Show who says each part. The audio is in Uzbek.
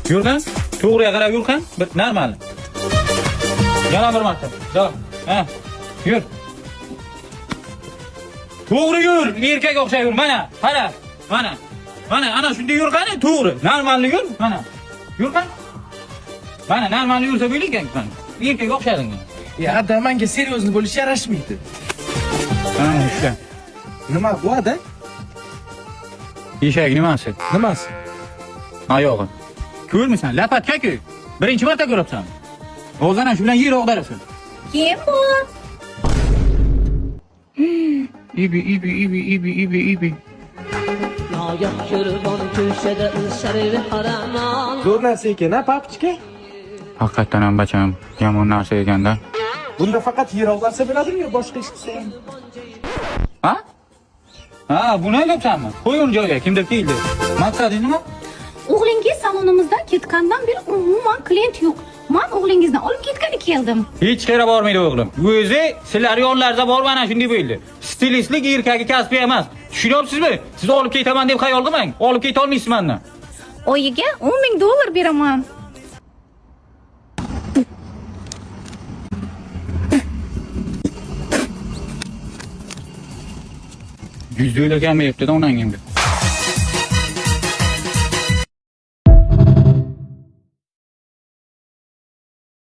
Speaker 1: Yurkan. To'g'riga qarab yurkan. Bir normal. Yana bir marta. Davom. Ha. Yur. To'g'ri yur. Erkak o'xshab yur. Mana, qara. Mana. Mana ana shunday yur qani? To'g'ri. Normalni yur. Mana. Yurkan. Mana normalni yursa bo'lar ekan mana. Erkak o'xshading.
Speaker 2: Ya adam menga seryozni bo'lish yarashmaydi.
Speaker 1: Ha, ishla.
Speaker 2: Nima bu ada?
Speaker 1: Eshak nimasi?
Speaker 2: Nimasi?
Speaker 1: Oyog'i. Ko'rmisan? Lapatka-ku. Birinchi marta ko'ribsan. O'zana shu bilan yer o'g'darasan.
Speaker 3: Kim bu?
Speaker 1: İbi.
Speaker 4: Noyoq ko'rgan ko'chada sharri haraman.
Speaker 2: Zo'r narsa ekan, ha, papchika?
Speaker 1: Haqiqatan ham bacham yomon narsa ekanda.
Speaker 2: Bunda faqat yer og'darsa bo'ladimi yo boshqa ish qilsa ham?
Speaker 1: Ha? Ha, buni aytyapsanmi? Qo'y uni joyiga, kimdir keldi. Maqsading nima?
Speaker 3: O'g'lingiz salonimizdan ketgandan beri umuman klient yo'q. Men o'g'lingizni olib ketgani keldim.
Speaker 1: Hech qayerga bormaydi o'g'lim. O'zi sizlar yonlarida bor mana shunday bo'ldi. Stilistlik erkagi kasbi emas. Tushunyapsizmi? Siz olib ketaman deb xayol qilmang. Olib keta olmaysiz mendan.
Speaker 3: Oyiga $10,000 beraman.
Speaker 1: $100 kelmayapti-da onangimga.